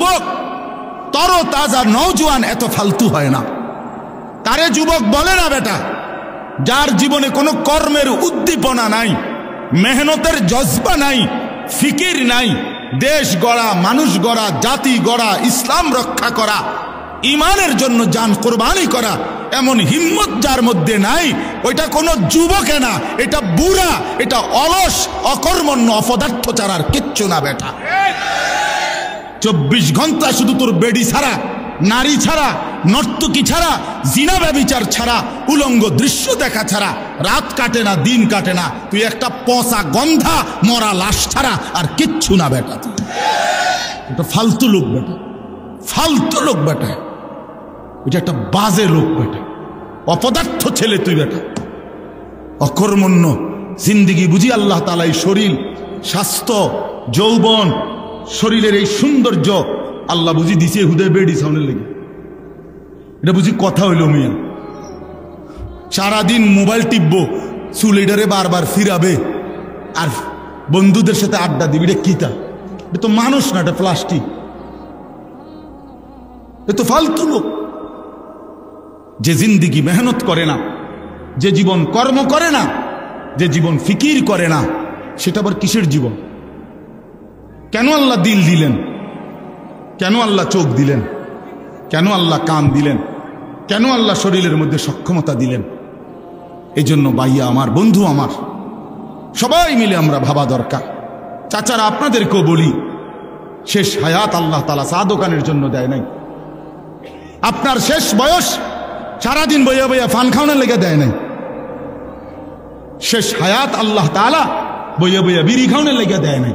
যুবক তরো তাজা নওজোয়ান এত ফালতু হয় না। তারে যুবক বলে না বেটা, যার জীবনে কোনো কর্মের উদ্দীপনা নাই, মেহনতের জজবা নাই, ফিকির নাই, দেশ গড়া, মানুষ গড়া, জাতি গড়া, ইসলাম রক্ষা করা, ইমানের জন্য জান কোরবানি করা এমন হিম্মত যার মধ্যে নাই, ওইটা কোনো যুবকে না, এটা বুড়া, এটা অলস, অকর্মণ্য, অপদার্থ ছাড়ার কিচ্ছু না বেটা। 24 ঘন্টা শুধু তোর বেডি ছাড়া, নারী ছাড়া, নর্তকী ছাড়া, জিনা ব্যভিচার ছাড়া, উলঙ্গ দৃশ্য দেখা ছাড়া রাত কাটে না, দিন কাটে না। তুই একটা পচা গন্ধা মরা লাশ ছাড়া আর কিচ্ছু না বেটা। তুই এটা ফালতু লোক বেটা, ফালতু লোক বেটা, এটা একটা বাজে লোক বেটা, অপদার্থ ছেলে তুই বেটা, অকর্মণ্য জিন্দিগি বুঝি আল্লাহ তাআলা এই শরীর, স্বাস্থ্য, যৌবন, শরীরের এই সৌন্দর্য আল্লাহ বুঝি দিছে হুদে বেডি সাউনের লেগে। এটা বুঝি কথা হইল মিয়া? সারাদিন মোবাইল টিপবো, চুল এটারে বারবার ফিরাবে আর বন্ধুদের সাথে আড্ডা দিবি। এটা কিতা? এটা তো মানুষ না, এটা প্লাস্টিক। এ তো ফালতু লোক। যে জিন্দিগি মেহনত করে না, যে জীবন কর্ম করে না, যে জীবন ফিকির করে না, সেটা আবার কিসের জীবন? কেন আল্লাহ দিল দিলেন? কেন আল্লাহ চোখ দিলেন? কেন আল্লাহ কান দিলেন? কেন আল্লাহ শরীরের মধ্যে সক্ষমতা দিলেন? এই জন্য ভাইয়া আমার, বন্ধু আমার, সবাই মিলে আমরা ভাবা দরকার। চাচারা আপনাদেরকেও বলি, শেষ হায়াত আল্লাহ তাআলা চা দোকানের জন্য দেয় নাই। আপনার শেষ বয়স সারাদিন বইয়া বইয়া ফান খাওয়ানোর লেগে দেয় নাই। শেষ হায়াত আল্লাহ তাআলা বইয়া বইয়া বিড়ি খাওয়ানোর লেগে দেয় নাই।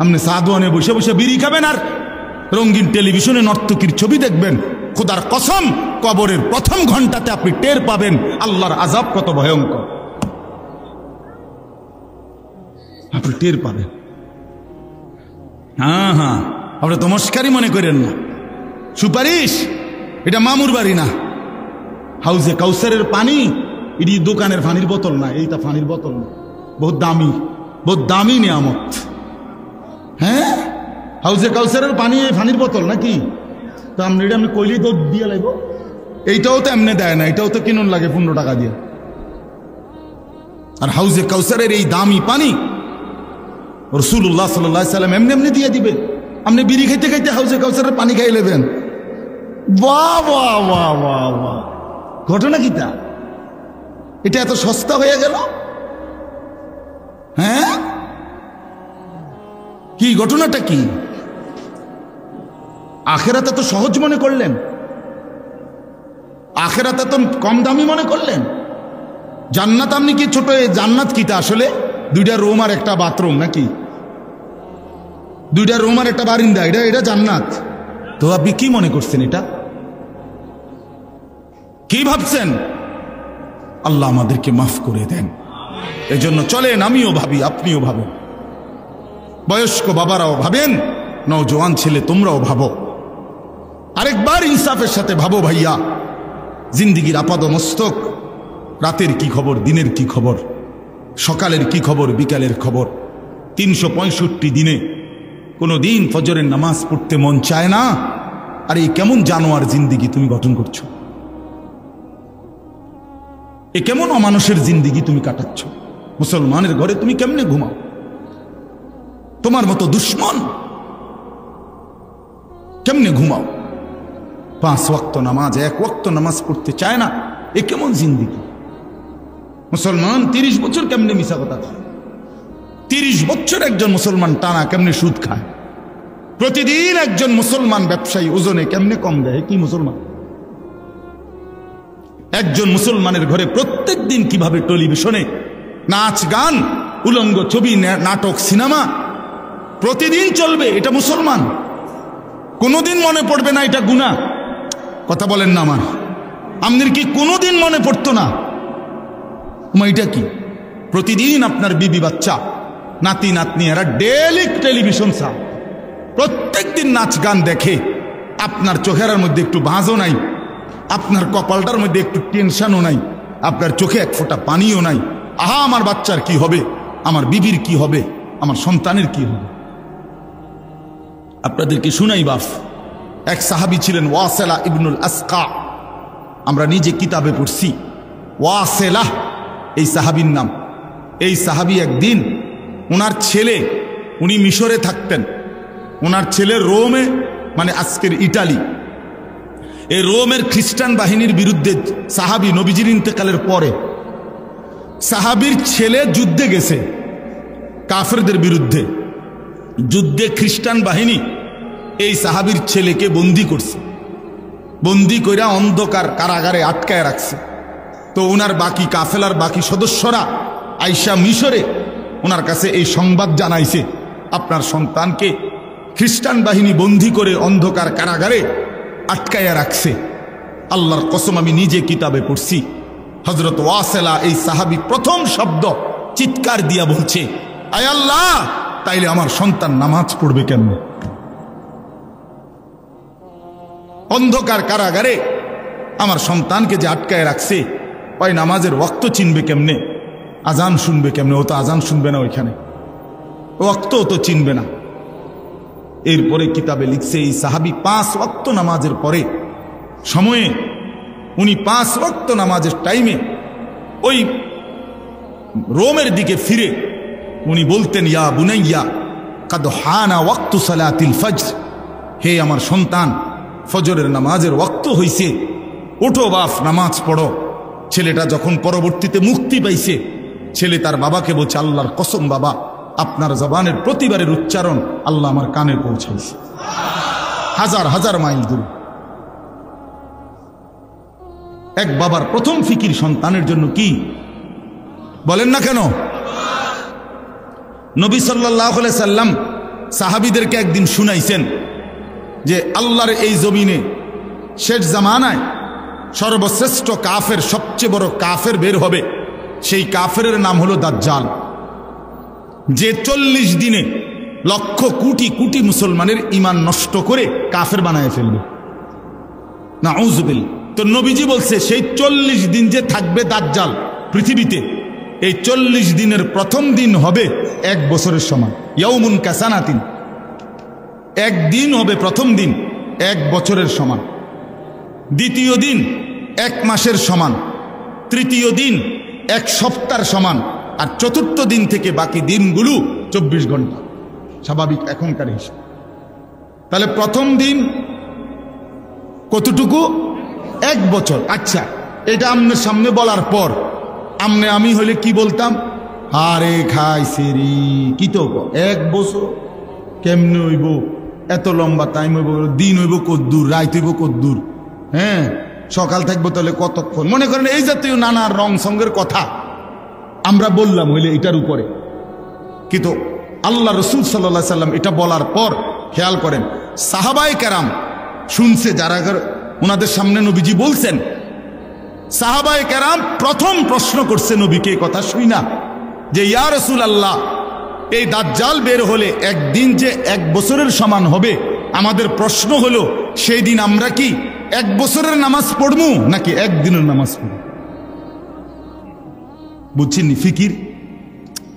আপনি চা দোকানে বসে বসে বিড়ি খাবেন আর রঙিন টেলিভিশনে নর্তকীর ছবি দেখবেন। খোদার কসম, কবরের প্রথম ঘন্টাতে আপনি টের পাবেন আল্লাহর আযাব কত ভয়ঙ্কর। আপনি টের পাবেন। হ্যাঁ হ্যাঁ, আপনি তো মস্কারি মনে করেন না। সুপারিশ, এটা মামুর বাড়ি না। হাউজে কাউসারের পানি, এটি দোকানের পানির বোতল না, এইটা পানির বোতল না, বহুত দামি, বহুত দামি নিয়ামত। হ্যাঁ, হাউজে কাউসারের পানি এই পানির বোতল নাকি? তো আপনি এটা আপনি কইলেই তো দিয়ে লাগবো। এইটাও তো এমনি দেয় না, এটাও তো কিনুন লাগে 15 টাকা দিয়ে। আর হাউজে কাউসারের এই দামি পানি রাসূলুল্লাহ সাল্লাল্লাহু আলাইহি সাল্লাম এমনি এমনি দিয়ে দিবে। আপনি বিড়ি খাইতে খাইতে হাউজে কাউসারের পানি খাই নেবেন। বাহ বাহ বাহ বাহ বাহ, ঘটনা কি তা? এটা এত সস্তা হয়ে গেল? হ্যাঁ, কি ঘটনাটা কি? আখেরাতে তো সহজ মনে করলেন, আখেরাতে তো কম দামি মনে করলেন। জান্নাত আপনি কি ছোট? জান্নাত কিটা আসলে? 2টা রুম আর একটা বাথরুম নাকি? 2টা রুম আর একটা বারিন্দা, এটা জান্নাত? তো আপনি কি মনে করছেন? এটা কি ভাবছেন? আল্লাহ আমাদেরকে মাফ করে দেন। এজন্য চলেন, আমিও ভাবি, আপনিও ভাবেন, বয়স্ক বাবারাও ভাবেন, নওজোয়ান ছেলে তোমরাও ভাবো। আরেকবার ইনসাফের সাথে ভাবো ভাইয়া, জিন্দিগির আপাদ মস্তক, রাতের কি খবর, দিনের কি খবর, সকালের কি খবর, বিকালের খবর। 365 দিনে কোনো দিন ফজরের নামাজ পড়তে মন চায় না। আর এই কেমন জানোয়ার জিন্দিগি তুমি গঠন করছো? এ কেমন অমানুষের জিন্দিগি তুমি কাটাচ্ছ? মুসলমানের ঘরে তুমি কেমনে ঘুমাও? তোমার মতো দুশ্মন কেমনে ঘুমাও? 5 ওয়াক্ত নামাজ, 1 ওয়াক্ত নামাজ পড়তে চায় না। এ কেমন জিন্দিগি? মুসলমান 30 বছর কেমনে মিশা কথা খায়? 30 বছর একজন মুসলমান টানা কেমনে সুদ খায়? প্রতিদিন একজন মুসলমান ব্যবসায়ী ওজনে কেমনে কম দেয়? কি মুসলমান? একজন মুসলমানের ঘরে প্রত্যেক দিন কিভাবে টেলিভিশনে নাচ গান, উলঙ্গ ছবি, নাটক, সিনেমা প্রতিদিন চলবে, এটা মুসলমান? কোনোদিন মনে পড়বে না এটা গুনাহ? কথা বলেন না আমার, আপনার কি কোনোদিন মনে পড়তো না এটা কি? প্রতিদিন আপনার বিবি বাচ্চা, নাতি নাতনি এরা ডেইলি টেলিভিশন চায়, প্রত্যেক দিন নাচ গান দেখে। আপনার চোখের মধ্যে একটু ভাঁজও নাই, আপনার কপালটার মধ্যে একটু টেনশনও নাই, আপনার চোখে এক ফোঁটা পানিও নাই। আহা, আমার বাচ্চার কি হবে, আমার বিবির কি হবে, আমার সন্তানের কি হবে? আপনাদেরকে শুনাই বাফ। এক সাহাবী ছিলেন ওয়াসিলা ইবনুল আসকা, আমরা নিজে কিতাবে পড়ছি ওয়াসিলা এই সাহাবীর নাম। এই সাহাবী একদিন ওনার ছেলে, উনি মিশরে থাকতেন, ওনার ছেলে রোমে, মানে আজকের ইটালি, এই রোমের খ্রিস্টান বাহিনীর বিরুদ্ধে সাহাবী নবীজির ইন্তেকালের পরে সাহাবীর ছেলে যুদ্ধে গেছে কাফেরদের বিরুদ্ধে। যুদ্ধে খ্রিস্টান বাহিনী এই সাহাবীর ছেলেকে বন্দি করছে, বন্দি কইরা অন্ধকার কারাগারে আটকায় রাখছে। তো ওনার বাকি কাফেলার বাকি সদস্যরা আইসা মিশরে ওনার কাছে এই সংবাদ জানাইছে, আপনার সন্তানকে খ্রিস্টান বাহিনী বন্দি করে অন্ধকার কারাগারে আটকায়া রাখছে। আল্লাহর কসম আমি নিজে কিতাবে পড়ছি, হযরত ওয়াসিলা এই সাহাবী প্রথম শব্দ চিৎকার দিয়া বলছে, আয় আল্লাহ, তাইলে আমার সন্তান নামাজ পড়বে কেমনে? অন্ধকার কারাগারে আমার সন্তানকে যে আটকায় রাখছে, ওই নামাজের ওয়াক্ত চিনবে কেমনে, আজান শুনবে কেমনে? ও তো আজান শুনবে না, ওইখানে ওয়াক্ত তো চিনবে না। এরপরে কিতাবে লিখছে এই সাহাবী 5 ওয়াক্ত নামাজের পরে সময়ে, উনি 5 ওয়াক্ত নামাজের টাইমে ওই রোমের দিকে ফিরে উনি বলতেন, ইয়া বুনাইয়া কাদ হানা ওয়াক্তু সালাতিল ফজর, হে আমার সন্তান, ফজরের নামাজের ওয়াক্ত হইছে, ওঠো বাপ, নামাজ পড়ো। ছেলেটা যখন পরবর্তীতে মুক্তি পাইছে, ছেলে তার বাবাকে বলছে, আল্লাহর কসম বাবা, আপনার জবানের প্রতিবারের উচ্চারণ আল্লাহ আমার কানে পৌঁছাইছে, হাজার হাজার মাইল দূরে। এক বাবার প্রথম ফিকির সন্তানের জন্য কি বলেন না কেন? নবী সাল্লাল্লাহু আলাইহি সাল্লাম সাহাবীদেরকে একদিন শুনাইছেন যে আল্লাহর এই জমিনে শেষ জামানায় সর্বশ্রেষ্ঠ কাফের, সবচেয়ে বড় কাফের বের হবে। সেই কাফের নাম হলো দাজ্জাল, যে 40 দিনে লক্ষ কোটি কোটি মুসলমানের ঈমান নষ্ট করে কাফের বানায় ফেলবে। নাউযুবিল্লাহ। তো নবীজি বলছে সেই 40 দিন যে থাকবে দাজ্জাল পৃথিবীতে, এই 40 দিনের প্রথম দিন হবে 1 বছরের সমান, ইয়াউমুন কাসানাতিন। একদিন হবে প্রথম দিন 1 বছরের সমান, দ্বিতীয় দিন 1 মাসের সমান, তৃতীয় দিন 1 সপ্তাহের সমান, আর চতুর্থ দিন থেকে বাকি দিনগুলো 24 ঘন্টা, স্বাভাবিক এখনকার হিসাব। তাহলে প্রথম দিন কতটুকু? 1 বছর। আচ্ছা, এটা আপনার সামনে বলার পর আমি হলে কি বলতাম? আরে খাইছে রে, কি তো 1 বছর কেমনে হইব? এত লম্বা টাইম হইব, দিন হইব কদ্দূর, রাত হইব কদ্দূর, হ্যাঁ, সকাল থাকবো তাহলে কতক্ষণ? মনে করেন এই জাতীয় নানা রং সঙ্গের কথা আমরা বললাম হইলে এটার উপরে। কিন্তু আল্লাহ রসুল সাল্লাল্লাহু আলাইহি সাল্লাম এটা বলার পর খেয়াল করেন, সাহাবায়ে কেরাম শুনছে, যারা ওনাদের সামনে নবীজি বলছেন, সাহাবায়ে কেরাম প্রথম প্রশ্ন করছে নবীকে এই কথা শুনা যে, ইয়া রাসূলুল্লাহ, এই দাজ্জাল বের হলে একদিন যে 1 বছরের সমান হবে, আমাদের প্রশ্ন হলো সেই দিন আমরা কি 1 বছরের নামাজ পড়বো নাকি 1 দিনের নামাজ পড়ব? বুঝছেন ফিকির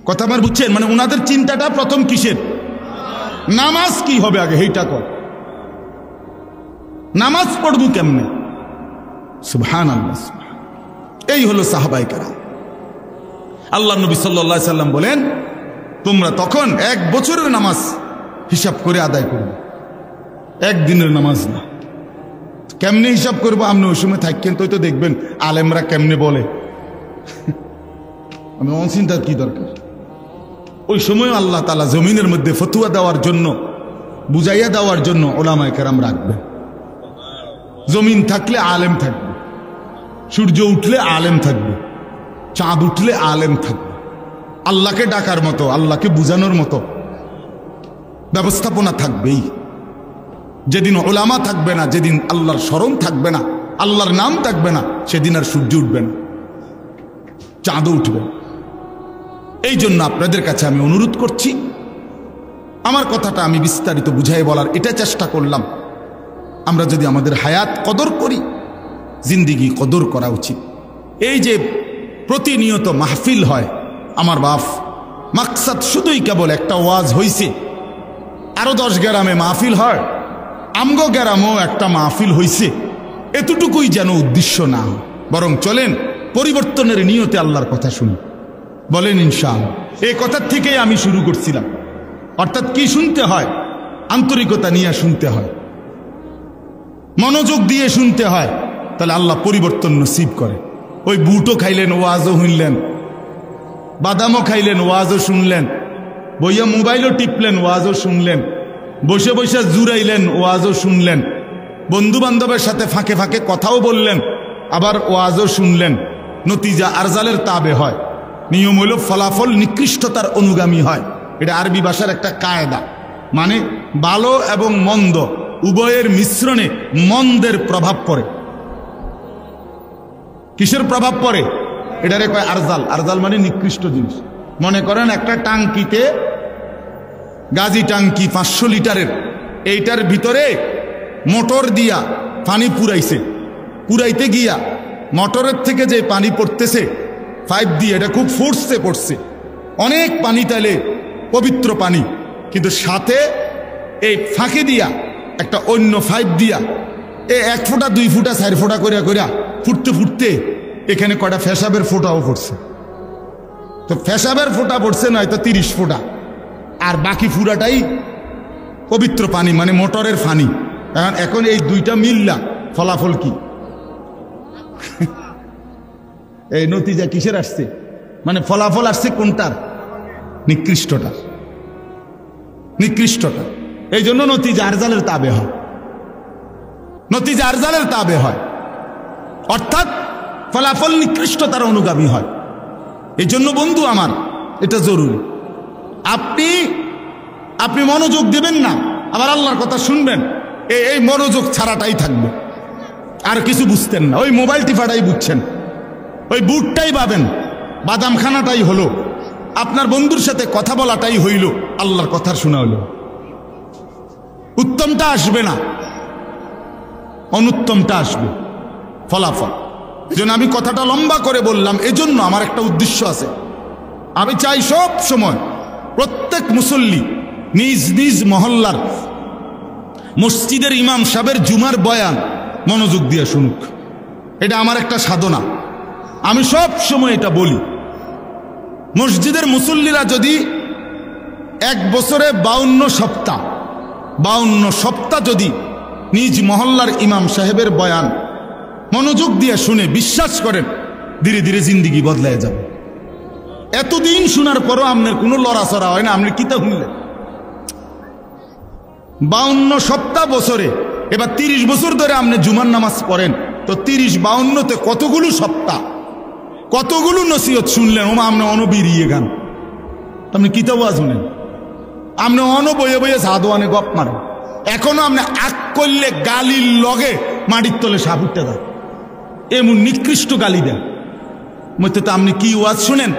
কথা আমার? বুঝছেন? মানে ওনাদের চিন্তাটা প্রথম কিসের? নামাজ কি হবে আগে, এইটা কর, নামাজ পড়বো কেমনে? সুবহানাল্লাহ। এই হলো সাহাবায়ে কেরাম। আল্লাহ নবী সাল্লাল্লাহু আলাইহি সাল্লাম বলেন, তোমরা তখন 1 বছরের নামাজ হিসাব করে আদায় করবে, 1 দিনের নামাজ না। কেমনে হিসাব করবো? আপনি ওই সময় থাকেন তো দেখবেন আলেমরা কেমনে বলে, আমি অচিন্তার কি দরকার? ওই সময় আল্লাহ তাআলা জমিনের মধ্যে ফতোয়া দেওয়ার জন্য, বুঝাইয়া দেওয়ার জন্য ওলামায়ে কেরাম রাখবেন। জমিন থাকলে আলেম থাকবে, সূর্য উঠলে আলেম থাকবে, চাঁদ উঠলে আলেম থাকবে। আল্লাহকে ডাকার মতো, আল্লাহকে বুঝানোর মতো ব্যবস্থাপনা থাকবেই। যেদিন ওলামা থাকবে না, যেদিন আল্লাহর স্মরণ থাকবে না, আল্লাহর নাম থাকবে না, সেদিন আর সূর্য উঠবে না, চাঁদও উঠবে। এই জন্য আপনাদের কাছে আমি অনুরোধ করছি, আমার কথাটা আমি বিস্তারিত বুঝাই বলার এটা চেষ্টা করলাম। আমরা যদি আমাদের হায়াত কদর করি, জিন্দিগি কদর করা উচিত। এই যে প্রতিনিয়ত মাহফিল হয় আমার বাপ, মাকসাদ শুধুই কেবল একটা ওয়াজ হইছে, আরো 10 গ্রামে মাহফিল হয়, আমগো গ্রামেও একটা মাহফিল হইছে, এতটুকুই যেন উদ্দেশ্য না হয়। বরং চলেন পরিবর্তনের নিয়তে আল্লাহর কথা শুনি, বলেন ইনশাআল্লাহ। এই কথার থেকেই আমি শুরু করছিলাম। অর্থাৎ কি শুনতে হয়? আন্তরিকতা নিয়ে শুনতে হয়, মনোযোগ দিয়ে শুনতে হয়, তাহলে আল্লাহ পরিবর্তন নসিব করে। ওই বুটও খাইলেন, ওয়াজও শুনলেন, বাদামও খাইলেন, ওয়াজও শুনলেন, বইয়া মোবাইলও টিপলেন, ওয়াজও শুনলেন, বসে বসে জুড়াইলেন, ওয়াজও শুনলেন, বন্ধু বান্ধবের সাথে ফাঁকে ফাঁকে কথাও বললেন, আবার ওয়াজও শুনলেন। নতিজা আরজালের তাবে হয়। নিয়ম হইল ফলাফল নিকৃষ্টতার অনুগামী হয়। এটা আরবি ভাষার একটা কায়দা, মানে ভালো এবং মন্দ উভয়ের মিশ্রণে মন্দের প্রভাব পড়ে। কিসের প্রভাব পড়ে? এটারে কয় আরজাল। আরজাল মানে নিকৃষ্ট জিনিস। মনে করেন একটা টাঙ্কিতে, গাজী টাঙ্কি 500 লিটারের, এইটার ভিতরে মোটর দিয়া পানি পুরাইছে, পুরাইতে গিয়া মোটরের থেকে যে পানি পড়তেছে পাইপ দিয়ে, এটা খুব ফোর্সে পড়ছে, অনেক পানি, তাইলে পবিত্র পানি, কিন্তু সাথে এই ফাঁকে দিয়া একটা অন্য পাইপ দিয়া 1 ফোঁটা 2 ফোঁটা 4 ফোঁটা করিয়া করিয়া ফুটতে ফুটতে এখানে কয়টা ফেসাবের ফোঁটাও পড়ছে। তো ফেসাবের ফোঁটা পড়ছে নয়তো 30 ফোঁটা, আর বাকি ফুরাটাই পবিত্র পানি, মানে মোটরের পানি। এখন এই দুইটা মিললা ফলাফল কি? এই নতিজা কিসের আসছে? মানে ফলাফল আসছে কোনটার? নিকৃষ্টটা, নিকৃষ্টটা। এই জন্য নতিজা আরজালের তাবে হয়, নতিজা আরজালের তাবে হয়, অর্থাৎ ফলাফল নিকৃষ্টতার অনুগামী হয়। এই জন্য বন্ধু আমার, এটা জরুরি। আপনি মনোযোগ দেবেন না, আবার আল্লাহর কথা শুনবেন, এই মনোযোগ ছাড়াটাই থাকবে, আর কিছু বুঝতেন না। ওই মোবাইল টিফাটাই বুঝছেন, ওই বুটটাই পাবেন, বাদাম খানাটাই হলো, আপনার বন্ধুর সাথে কথা বলাটাই হইল, আল্লাহর কথা শোনা হইল। উত্তমটা আসবে না, অনুত্তমটা আসবে, ফলাফল। এজন্য আমি কথাটা লম্বা করে বললাম, এজন্য আমার একটা উদ্দেশ্য আছে। আমি চাই সব সময় প্রত্যেক মুসল্লি নিজ নিজ মহল্লার মসজিদের ইমাম সাহেবের জুমার বয়ান মনোযোগ দিয়ে শুনুক। এটা আমার একটা সাধনা। আমি সব সময় এটা বলি, মসজিদের মুসল্লিরা যদি 1 বছরে 52 সপ্তাহ যদি নিজ মহল্লার ইমাম সাহেবের বয়ান মনোযোগ দিয়ে শুনে, বিশ্বাস করেন ধীরে ধীরে জিন্দিগি বদলায় যাবে। এতদিন শোনার পরও আপনার কোনো লড়াচড়া হয় না, আপনি কিতা শুনলেন? 52 সপ্তাহ বছরে, এবার 30 বছর ধরে আপনি জুমার নামাজ পড়েন, তো 30-52তে কতগুলো সপ্তাহ, কতগুলো নসিহত শুনলেন। ওমা আপনি অনবিরিয়ে গান, আপনি কিতাব শুনেন, আপনি বয়ে বয়ে সাধুয়ানে গপ মারেন। এখনো আপনি আগ করলে গালির লগে মাটির তলে সাপ উঠতে দেন, এমন নিকৃষ্ট গালি দেন। মধ্যে তো আপনি কি ওয়াজ শুনেন,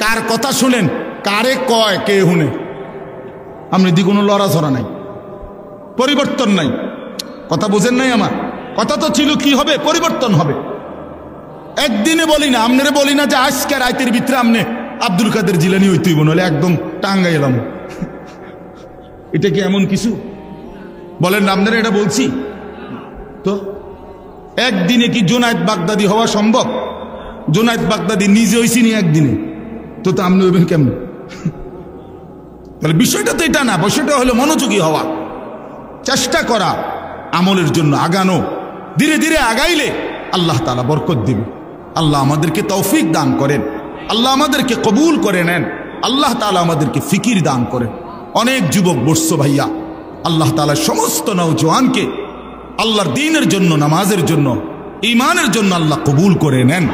কার কথা শুনেন, কারে কয় কে শুনে, আপনি দি কোনো লড়াছড়া নাই, পরিবর্তন নাই। কথা বোঝেন নাই আমার কথা? তো ছিল কি হবে, পরিবর্তন হবে। একদিনে বলি না, আপনারে বলি না যে আজকে রাতের ভিতরে আপনি আব্দুল কাদের জিলানী হইতেই বলে একদম টাঙ্গাই এলাম। এটা কি এমন কিছু? বলেন আপনারা, এটা বলছি তো। একদিনে কি জুনায়েদ বাগদাদি হওয়া সম্ভব? জুনায়েদ বাগদাদি নিজে হইছি নি একদিনে, তো আপনি হইবেন কেমন? তাহলে বিষয়টা তো এটা না, বিষয়টা হলো মনোযোগী হওয়া, চেষ্টা করা, আমলের জন্য আগানো। ধীরে ধীরে আগাইলে আল্লাহ তাআলা বরকত দিবে। আল্লাহ আমাদেরকে তৌফিক দান করেন, আল্লাহ আমাদেরকে কবুল করে নেন, আল্লাহ তাআলা আমাদেরকে ফিকির দান করেন। অনেক যুবক বসছো ভাইয়া, আল্লাহ তাআলা সমস্ত নওজোয়ানকে আল্লাহর দ্বীনের জন্য, নামাজের জন্য, ঈমানের জন্য আল্লাহ কবুল করে নেন,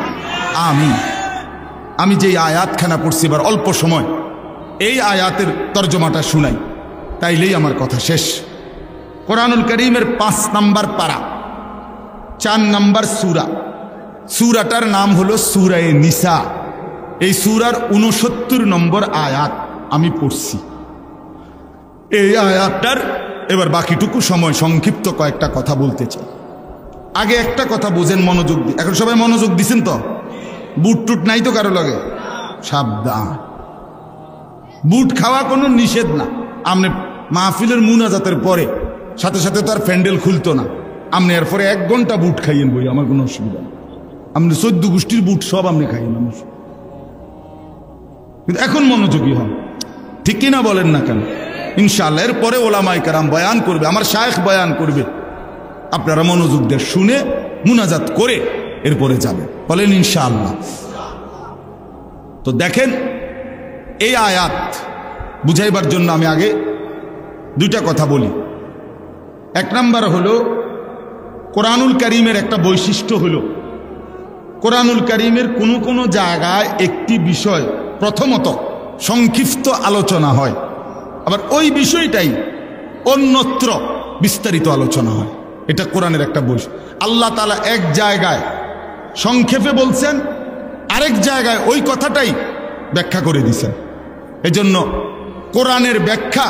আমিন। আমি যে আয়াতখানা পড়ছি এবার অল্প সময়, এই আয়াতের তর্জমাটা শুনাই, তাইলেই আমার কথা শেষ। কোরআনুল কারীমের 5 নম্বর পারা, 4 নম্বর সূরা। সূরাটার নাম হলো সূরায়ে নিসা। এই সূরার 69 নম্বর আয়াত আমি পড়ছি। এই আয়াতটার এবার বাকিটুকু সময় সংক্ষিপ্ত কয়েকটা কথা বলতে চাই। আগে একটা কথা বুঝেন, মনোযোগ দিয়ে। এখন সবাই মনোযোগ দিছেন তো? বুট টুট নাই তো কারো লাগে? সাবধান, বুট খাওয়া কোনো নিষেধ না। আপনি মাহফিলের মুনাজাতের পরে সাথে সাথে তার প্যান্ডেল খুলতো না। আপনি এরপরে 1 ঘন্টা বুট খাইয়েন বই, আমার কোনো অসুবিধা নেই। আপনি 14 গোষ্ঠীর বুট সব আপনি খাইয়েন, মানুষ কিন্তু এখন মনোযোগী হন, ঠিক কিনা বলেন না কেন? ইনশাআল্লাহ এরপরে ওলামায়ে কেরাম বয়ান করবে, আমার শায়েখ বয়ান করবে, আপনারা মনোযোগ দিয়ে শুনে মুনাজাত করে এরপরে যাবে, বলেন ইনশাআল্লাহ। তো দেখেন, এই আয়াত বুঝাইবার জন্য আমি আগে 2টা কথা বলি। 1 নাম্বার হলো কোরআনুল কারীমের একটা বৈশিষ্ট্য হলো, কোরআনুল কারীমের কোনো জায়গায় একটি বিষয় প্রথমত সংক্ষিপ্ত আলোচনা হয়, আবার ওই বিষয়টাই অন্যত্র বিস্তারিত আলোচনা হয়। এটা কোরআনের একটা বৈশিষ্ট্য। আল্লাহ তাআলা এক জায়গায় সংক্ষেপে বলছেন, আরেক জায়গায় ওই কথাটাই ব্যাখ্যা করে দিয়েছেন। এজন্য কোরআনের ব্যাখ্যা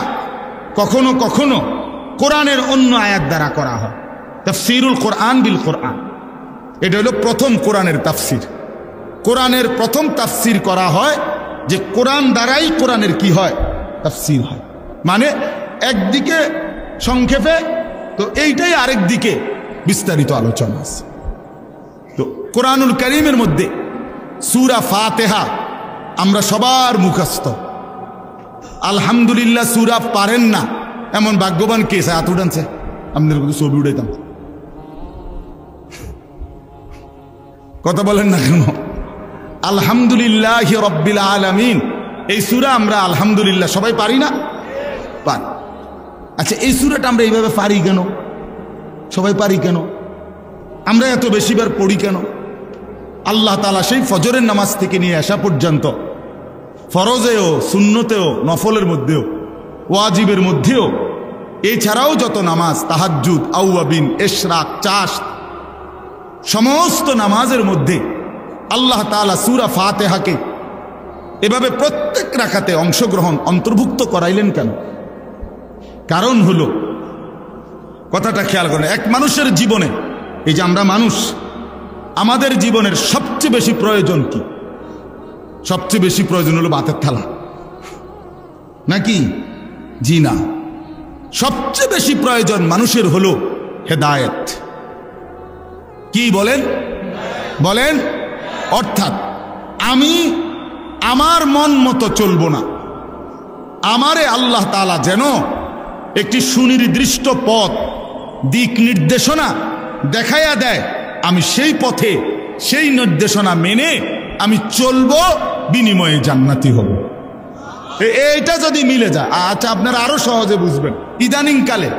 কখনো কখনো কোরআনের অন্য আয়াত দ্বারা করা হয়। তাফসীরুল কোরআন বিল কোরআন, এটা হলো প্রথম কোরআনের তাফসীর। কোরআনের প্রথম তাফসীর করা হয় যে কোরআন দ্বারাই কোরআনের কি হয়, তাফসীর হয়। মানে একদিকে সংক্ষেপে, তো এইটাই আরেক দিকে বিস্তারিত আলোচনা আছে। তো কোরআনুল কারীমের মধ্যে সূরা ফাতিহা আমরা সবার মুখস্থ। আলহামদুলিল্লাহ সূরা পারেন না এমন ভাগ্যবান কে? হাত উঠানছে, আপনাদের কিন্তু ছবি উঠাইতাম। কথা বলেন না কেন? আলহামদুলিল্লাহি রাব্বিল আলামিন, এই সূরা আমরা আলহামদুলিল্লাহ সবাই পারি না? পারি। আচ্ছা, এই সূরাটা আমরা এইভাবে পারি কেন? সবাই পারি কেন? আমরা এত বেশিবার পড়ি কেন? আল্লাহ তাআলা সেই ফজরের নামাজ থেকে নিয়ে আসা পর্যন্ত ফরজেও, সুন্নতেও, নফলের মধ্যেও, ওয়াজিবের মধ্যেও, এছাড়াও যত নামাজ, তাহাজ্জুদ, আউয়াবিন, ইশরাক, চাশ, সমস্ত নামাজের মধ্যে আল্লাহ তাআলা সূরা ফাতিহাকে এভাবে প্রত্যেক রাকাতে অংশগ্রহণ অন্তর্ভুক্ত করাইলেন কেন? কারণ হলো, কথাটা খেয়াল করেন, এক মানুষের জীবনে, এই যে আমরা মানুষ, আমাদের জীবনের সবচেয়ে বেশি প্রয়োজন কি? সবচেয়ে বেশি প্রয়োজন হলো ভাতের থালা, নাকি? জি না, সবচেয়ে বেশি প্রয়োজন মানুষের হলো হেদায়েত। কি বলেন? বলেন। অর্থাৎ আমি আমার মন মতো চলবো না, আমারে আল্লাহ তাআলা যেন একটি সুনির্দিষ্ট পথ, দিক নির্দেশনা দেখাইয়া দেয়, আমি সেই পথে, সেই নির্দেশনা মেনে আমি চলবো, বিনিময়ে জান্নাতি হব। এইটা যদি মিলে যায়, আচ্ছা আপনারা আরো সহজে বুঝবেন। ইদানিং কালে,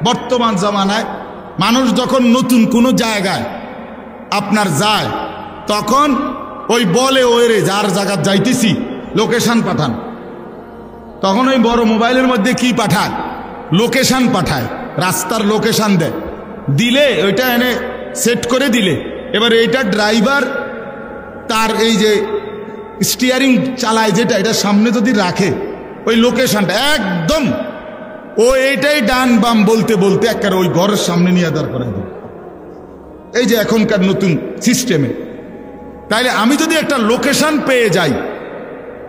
বর্তমান জামানায় মানুষ যখন নতুন কোনো জায়গায় আপনার যায়, তখন ওই বলে, ওরে যার জায়গা যাইতেছি লোকেশন পাঠান, তখন ওই বড় মোবাইলের মধ্যে কি পাঠায়? লোকেশন পাঠায়, রাস্তার লোকেশন দেয়, দিলে ওইটা এনে সেট করে দিলে, এবার এইটা ড্রাইভার তার এই যে স্টিয়ারিং চালায় যেটা, এটা সামনে যদি রাখে, ওই লোকেশনটা একদম ও এইটাই ডান বাম বলতে বলতে একেবারে ওই ঘরের সামনে নিয়ে দাঁড় করে দেবে। এই যে এখনকার নতুন সিস্টেমে, তাইলে আমি যদি একটা লোকেশন পেয়ে যাই,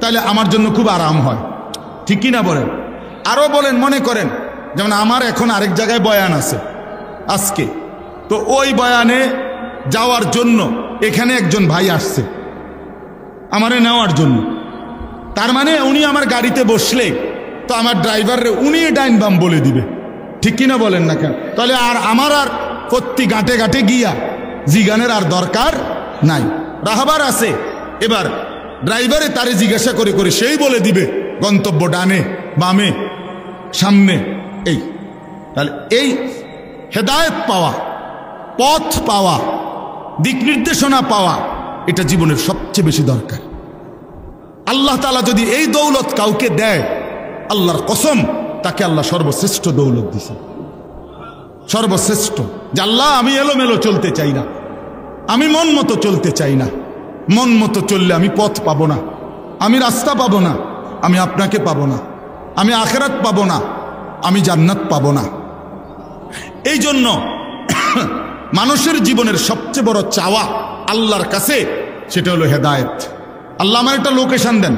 তাহলে আমার জন্য খুব আরাম হয়, ঠিক কি না বলেন? আরো বলেন, মনে করেন যেমন আমার এখন আরেক জায়গায় বয়ান আছে আজকে, তো ওই বয়ানে যাওয়ার জন্য এখানে একজন ভাই আসছে আমারে নেওয়ার জন্য, তার মানে উনি আমার গাড়িতে বসলে তো আমার ড্রাইভাররে উনি ডাইন বাম বলে দিবে, ঠিক কিনা বলেন না কেন? তাহলে আর আমার আর প্রতি ঘাটে ঘাটে গিয়া জিগানের আর দরকার নাই, রাহবার আছে। এবার ড্রাইভারে তারে জিজ্ঞাসা করে করে সেই বলে দিবে গন্তব্য ডানে বামে সামনে। এই তাহলে এই হেদায়েত পাওয়া, পথ পাওয়া, দিক নির্দেশনা পাওয়া, এটা জীবনের সবচেয়ে বেশি দরকার। আল্লাহ তাআলা যদি এই দৌলত কাউকে দেয়, আল্লাহর কসম তাকে আল্লাহ সর্বশ্রেষ্ঠ দৌলত দিছে, সর্বশ্রেষ্ঠ। যে আল্লাহ আমি এলোমেলো চলতে চাই না, আমি মন মতো চলতে চাই না, মন মতো চললে আমি পথ পাবো না, আমি রাস্তা পাবো না, আমি আপনাকে পাবো না, আমি আখিরাত পাবো না, আমি জান্নাত পাবো না। এই জন্য মানুষের জীবনের সবচেয়ে বড় চাওয়া আল্লাহর কাছে, সেটা হলো হেদায়েত। আল্লাহ আমার একটা লোকেশন দেন,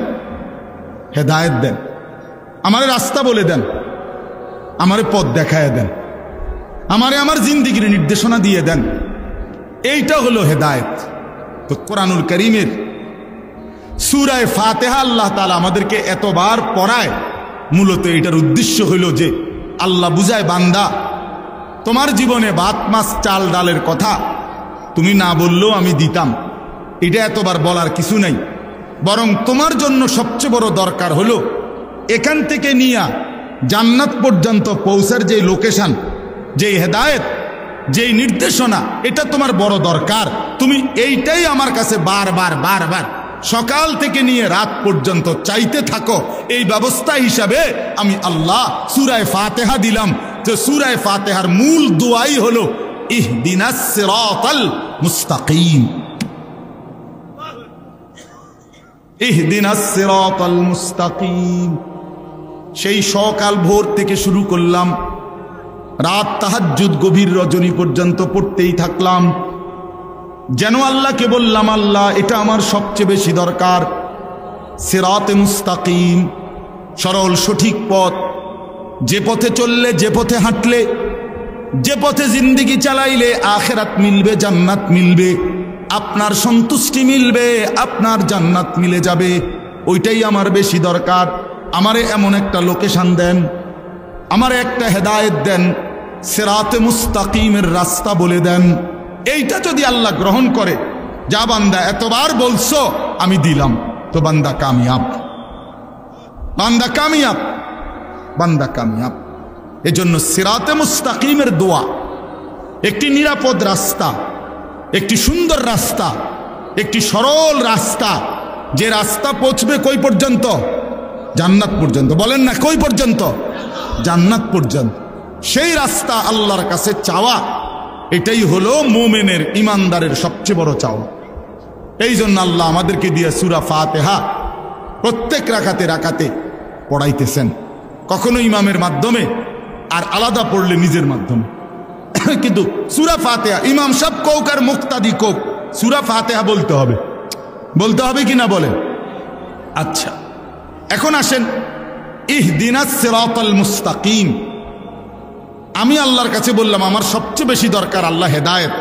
হেদায়েত দেন, আমার রাস্তা বলে দেন, আমারে পথ দেখায় দেন, আমারে আমার জিন্দেগির নির্দেশনা দিয়ে দেন। এইটা হলো হেদায়েত। তো কোরআনুল কারীমের সূরা ফাতিহা আল্লাহ তাআলা আমাদেরকে এতবার পড়ায়, মূলত এটার উদ্দেশ্য হইল যে আল্লাহ বুঝায়, বান্দা তোমার জীবনে ভাত মাছ চাল ডালের কথা তুমি না বললেও আমি দিতাম, এটা এতবার বলার কিছু নাই। বরং তোমার জন্য সবচেয়ে বড় দরকার হলো এখান থেকে নিয়ে জান্নাত পর্যন্ত পৌঁছার যে লোকেশন, যে হেদায়েত, যেই নির্দেশনা, এটা তোমার বড় দরকার। তুমি এইটাই আমার কাছে বারবার বারবার সকাল থেকে নিয়ে রাত পর্যন্ত চাইতে থাকো। এই ব্যবস্থা হিসাবে আমি আল্লাহ সূরা ফাতিহা দিলাম। যে সূরা ফাতিহার মূল দোয়াই হলো ইহদিনাস সিরাতাল মুস্তাকিম, ইহদিনাস সিরাতাল মুস্তাকিম। সেই সকাল ভোর থেকে শুরু করলাম, রাত তাহাজ্জুদ গভীর রজনী পর্যন্ত পড়তেই থাকলাম। যেন আল্লাহকে বললাম, আল্লাহ এটা আমার সবচেয়ে বেশি দরকার, সিরাতে মুস্তাকিম, সরল সঠিক পথ, যে পথে চললে, যে পথে হাঁটলে, যে পথে জিন্দেগি চালাইলে আখিরাত মিলবে, জান্নাত মিলবে, আপনার সন্তুষ্টি মিলবে, আপনার জান্নাত মিলে যাবে। ওইটাই আমার বেশি দরকার। আমারে এমন একটা লোকেশন দেন, আমারে একটা হেদায়েত দেন, সিরাতে মুস্তাকিমের রাস্তা বলে দেন। এইটা যদি আল্লাহ গ্রহণ করে, যা বান্দা এতবার বলছো আমি দিলাম, তো বান্দা কামিয়াব, বান্দা কামিয়াব, বান্দা কামিয়াব। এজন্য সিরাতে মুস্তাকিমের দোয়া একটি নিরাপদ রাস্তা, একটি সুন্দর রাস্তা, একটি সরল রাস্তা, যে রাস্তা পৌঁছবে কই পর্যন্ত? জান্নাত পর্যন্ত। বলেন না কই পর্যন্ত? জান্নাত পর্যন্ত। সেই রাস্তা আল্লাহর কাছে চাওয়া, এটাই হলো মুমিনের, ইমানদারের সবচেয়ে বড় চাওয়া। এই জন্য আল্লাহ আমাদেরকে দিয়ে সূরা ফাতিহা প্রত্যেক রাকাতে রাকাতে পড়াইতেছেন, কখনো ইমামের মাধ্যমে, আর আলাদা পড়লে নিজের মাধ্যমে। কিন্তু সূরা ফাতিহা ইমাম সাহেব কোক আর মুক্তাদি কোক, সূরা ফাতিহা বলতে হবে, বলতে হবে কি না বলেন? আচ্ছা, এখন আসেন ইহদিনাস সিরাতাল মুস্তাকিম। আমি আল্লাহর কাছে বললাম আমার সবচেয়ে বেশি দরকার আল্লাহ হেদায়েত,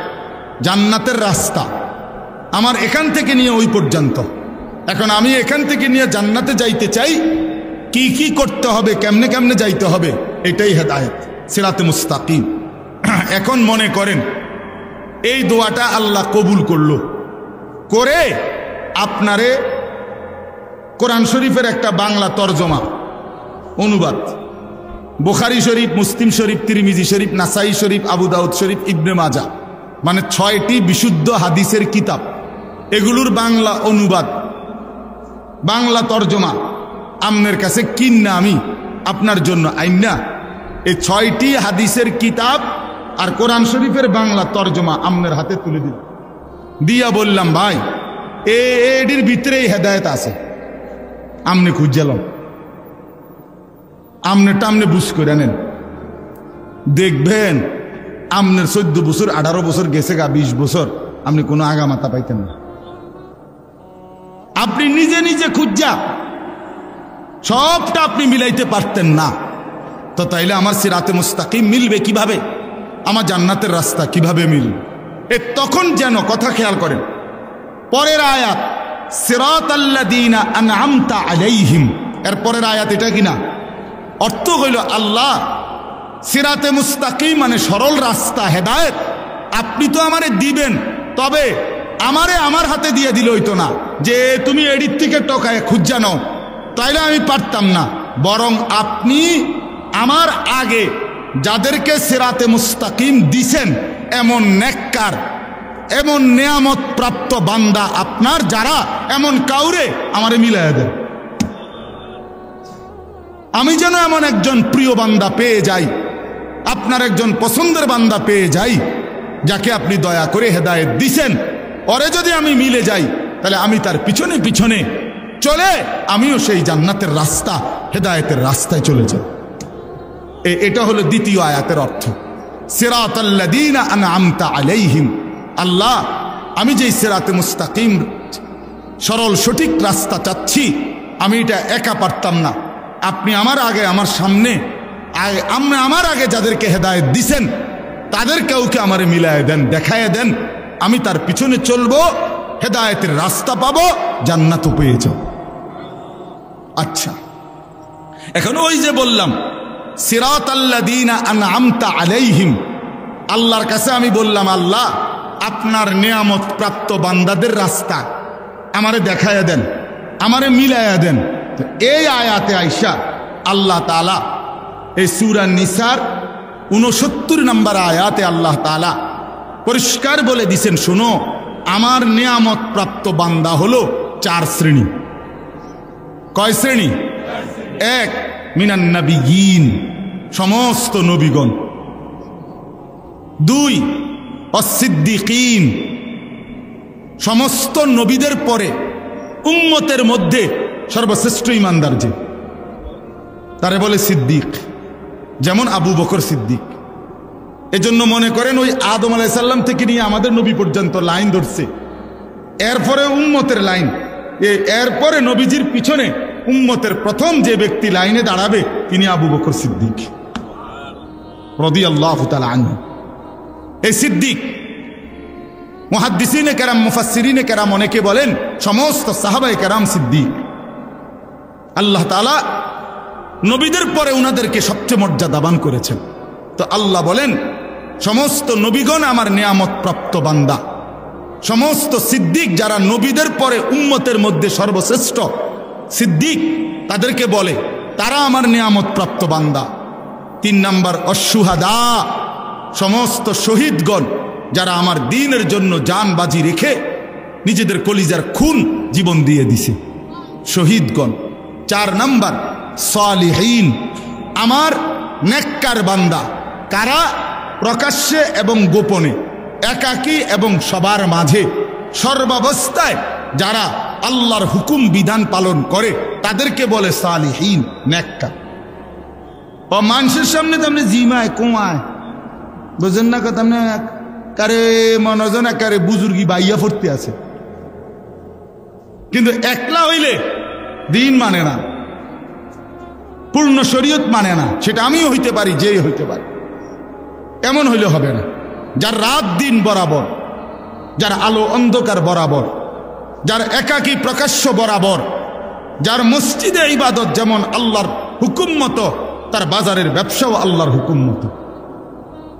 জান্নাতের রাস্তা, আমার এখান থেকে নিয়ে ওই পর্যন্ত। এখন আমি এখান থেকে নিয়ে জান্নাতে যাইতে চাই, কি কি করতে হবে, কেমনে কেমনে যাইতে হবে, এটাই হেদায়েত, সিরাতে মুস্তাকিম। এখন মনে করেন এই দোয়াটা আল্লাহ কবুল করলো, করে আপনারে কোরআন শরীফের একটা বাংলা তরজমা, অনুবাদ, বুখারী শরীফ, মুসলিম শরীফ, তিরমিজি শরীফ, নাসাই শরীফ, আবু দাউদ শরীফ, ইবনে মাজাহ, মানে 6টি বিশুদ্ধ হাদিসের কিতাব, এগুলোর বাংলা অনুবাদ, বাংলা তরজমা আপনার কাছে কিন্না আমি আপনার জন্য আইনা এই 6টি হাদিসের কিতাব আর কোরআন শরীফের বাংলা তরজমা আপনার হাতে তুলে দিল, দিয়া বললাম ভাই এটির ভিতরেই হেদায়েত আছে, আমনে খুঁজলাম, আমনেটা আমনে বুঝ করে নেন, দেখবেন আমনের 14 বছর 18 বছর গেছে গা, 20 বছর আপনি কোনো আগামাতা পাইতেন না। আপনি নিজে নিজে খুঁজা সবটা আপনি মিলাইতে পারতেন না, তো তাইলে আমার সিরাতে মুস্তাকিম মিলবে কিভাবে, আমার জান্নাতের রাস্তা কিভাবে মিলবে? তখন যেন কথা খেয়াল করেন, পরের আয়াত সিরাতাল্লাযীনা আনআমতা আলাইহিম, এর পরের আয়াত এটা কিনা, অর্থ হইল আল্লাহ সিরাতে মুস্তাকিম মানে সরল রাস্তা, হেদায়েত আপনি তো আমারে দিবেন, তবে আমারে আমার হাতে দিয়ে দিল হইতো না যে তুমি এডির থেকে টকায় খুঁজা নাও, তাইলে আমি পারতাম না। বরং আপনি আমার আগে যাদেরকে সিরাতে মুস্তাকিম দিছেন, এমন নেককার, এমন নেয়ামত প্রাপ্ত বান্দা আপনার যারা, এমন কাউরে আমারে মিলাইয়া দেন, আমি যেন এমন একজন প্রিয় বান্দা পেয়ে যাই, আপনার একজন পছন্দের বান্দা পেয়ে যাই, যাকে আপনি দয়া করে হেদায়েত দিছেন, ওরে যদি আমি মিলে যাই, তাহলে আমি তার পিছনে পিছনে চলে আমিও সেই জান্নাতের রাস্তা, হেদায়েতের রাস্তায় চলে যাই। এটা হলো দ্বিতীয় আয়াতের অর্থ, সিরাতাল্লাযীনা আনআমতা আলাইহিম। আল্লাহ আমি যেই সিরাতে মুস্তাকিম সরল সঠিক রাস্তা চাচ্ছি, আমি এটা একা পারতাম না, আপনি আমার আগে আমার সামনে আমার আগে যাদেরকে হেদায়েত দিছেন তাদের কাউকে আমারে মিলায় দেন, দেখায় দেন, আমি তার পিছনে চলবো, হেদায়েতের রাস্তা পাবো, জান্নাতও পেয়ে যাব। আচ্ছা, এখন ওই যে বললাম সিরাতাল্লাযীনা আনআমতা আলাইহিম, আল্লাহর কাছে আমি বললাম, আল্লাহ আপনার নিয়ামত প্রাপ্ত বান্দাদের রাস্তা আমারে দেখায়া দেন, আমারে মিলায়া দেন। তো এই আয়াতে আইসা আল্লাহ তাআলা এই সূরা নিসার 69 নম্বর আয়াতে আল্লাহ তাআলা পরিষ্কার বলে দিছেন, শোনো আমার নিয়ামত প্রাপ্ত বান্দা হলো 4 শ্রেণী। কয় শ্রেণী? 1 মিনান নাবিয়িন, সমস্ত নবীগণ। 2 অস-সিদ্দিকিন, সমস্ত নবীদের পরে উম্মতের মধ্যে সর্বশ্রেষ্ঠ ইমানদার যে, তারে বলে সিদ্দিক, যেমন আবু বকর সিদ্দিক। এজন্য মনে করেন ওই আদম আলাইহিস সালাম থেকে নিয়ে আমাদের নবী পর্যন্ত লাইন ধরছে, এরপরে উম্মতের লাইন, এরপরে নবীজির পিছনে উম্মতের প্রথম যে ব্যক্তি লাইনে দাঁড়াবে তিনি আবু বকর সিদ্দিক রাদিয়াল্লাহু তাআলা আনহু। এই সিদ্দিক মুহাদ্দিসিনে কেরাম, মুফাসসিরিনে কেরাম অনেকে বলেন সমস্ত সাহাবায়ে কেরাম সিদ্দিক। আল্লাহ তাআলা নবীদের পরে উনাদেরকে সবচেয়ে মর্যাদাবান করেছেন। তো আল্লাহ বলেন সমস্ত নবীগণ আমার নিয়ামত প্রাপ্ত বান্দা, সমস্ত সিদ্দিক যারা নবীদের পরে উম্মতের মধ্যে সর্বশ্রেষ্ঠ সিদ্দিক তাদেরকে বলে তারা আমার নিয়ামত প্রাপ্ত বান্দা। 3 নাম্বার অশুহাদা, সমস্ত শহীদগণ যারা আমার দ্বীনের জন্য জান বাজি রেখে নিজেদের কলিজার খুন জীবন দিয়ে দিছে, শহীদগণ। 4 নাম্বার সালিহিন, আমার নেককার বান্দা, কারা প্রকাশ্যে এবং গোপনে, একাকী এবং সবার মাঝে, সর্বাবস্থায় যারা আল্লাহর হুকুম বিধান পালন করে তাদেরকে বলে সালিহিন, নেককার। ও মানুষের সামনে তো আপনি জিমায় কুমায় বুঝেন না কথা, আপনি কারে মনোজন একারে বুজুর্গি বাইয়া ফুটতে আছে, কিন্তু একলা হইলে দিন মানে না, পূর্ণ শরীয়ত মানে না। সেটা আমিও হইতে পারি, যেই হইতে পারি, এমন হইলে হবে না। যার রাত দিন বরাবর, যার আলো অন্ধকার বরাবর, যার একাকী প্রকাশ্য বরাবর, যার মসজিদে ইবাদত যেমন আল্লাহর হুকুম মতো, তার বাজারের ব্যবসাও আল্লাহর হুকুম মতো।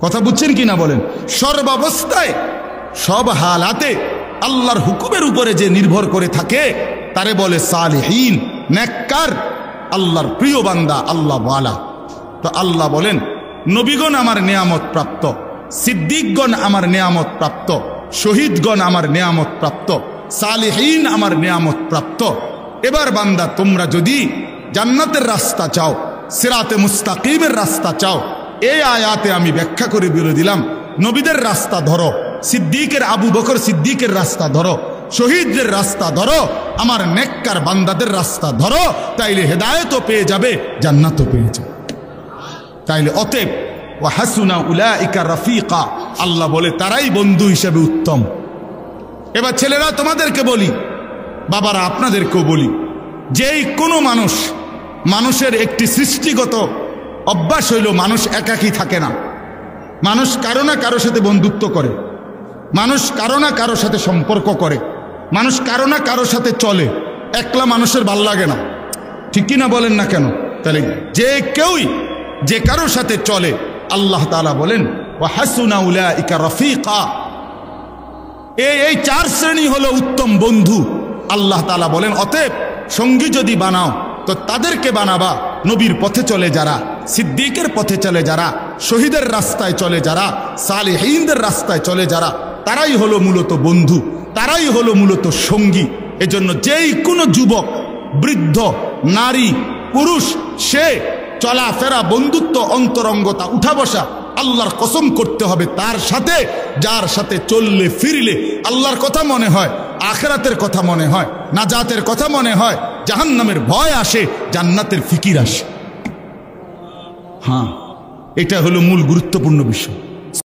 কথা বুঝছেন কি না বলেন? সর্বাবস্থায় সব হালাতে আল্লাহর হুকুমের উপরে যে নির্ভর করে থাকে তারে বলে সালিহিন, নেককার, আল্লাহর প্রিয় বান্দা, আল্লাহ ওয়ালা। তো আল্লাহ বলেন নবীগণ আমার নিয়ামত প্রাপ্ত, সিদ্দিকগণ আমার নিয়ামত প্রাপ্ত, শহীদগণ আমার নিয়ামত প্রাপ্ত, সালিহিন আমার নিয়ামত প্রাপ্ত। এবার বান্দা তোমরা যদি জান্নাতের রাস্তা চাও, সিরাতে মুস্তাকিমের রাস্তা চাও, এই আয়াতে আমি ব্যাখ্যা করে বলে দিলাম, নবীদের রাস্তা ধরো, সিদ্দিকের আবু বকর সিদ্দিকের রাস্তা ধরো, শহীদদের রাস্তা ধরো, আমার নেককার বান্দাদের রাস্তা ধরো, তাইলে হেদায়েতও পেয়ে যাবে, জান্নাতও পেয়ে যাবে। তাইলে অতএব ওয়া হাসুনা উলাইকা রাফিকা, আল্লাহ বলে তারাই বন্ধু হিসেবে উত্তম। এবার ছেলেরা তোমাদেরকে বলি, বাবারা আপনাদেরকেও বলি, যেই কোনো মানুষের একটি সৃষ্টিগত অভ্যাস হইল মানুষ একাকী থাকে না। মানুষ কারো না কারো সাথে বন্ধুত্ব করে, মানুষ কারো না কারো সাথে সম্পর্ক করে, মানুষ কারো না কারো সাথে চলে। একলা মানুষের ভাল লাগে না, ঠিক কিনা বলেন না কেন? তাহলে যে কেউই যে কারো সাথে চলে, আল্লাহ তাআলা বলেন ওয়া হাসুনা উলাইকা রাফিকা, এই 4 শ্রেণী হলো উত্তম বন্ধু। আল্লাহ তাআলা বলেন অতএব সঙ্গী যদি বানাও তো তাদেরকে বানাবা নবীর পথে চলে যারা, সিদ্দিকের পথে চলে যারা, শহীদের রাস্তায় চলে যারা, সালেহীনদের রাস্তায় চলে যারা, তারাই হলো মূলত বন্ধু, তারাই হলো মূলত সঙ্গী। এজন্য যেই কোনো যুবক, বৃদ্ধ, নারী, পুরুষ, সে চলাফেরা, বন্ধুত্ব, অন্তরঙ্গতা, উঠা বসা আল্লাহর কসম করতে হবে তার সাথে, যার সাথে চললে ফিরলে আল্লাহর কথা মনে হয়, আখিরাতের কথা মনে হয়, নাজাতের কথা মনে হয়, জাহান্নামের ভয় আসে, জান্নাতের ফিকির আসে। হ্যাঁ, এটা হলো মূল গুরুত্বপূর্ণ বিষয়।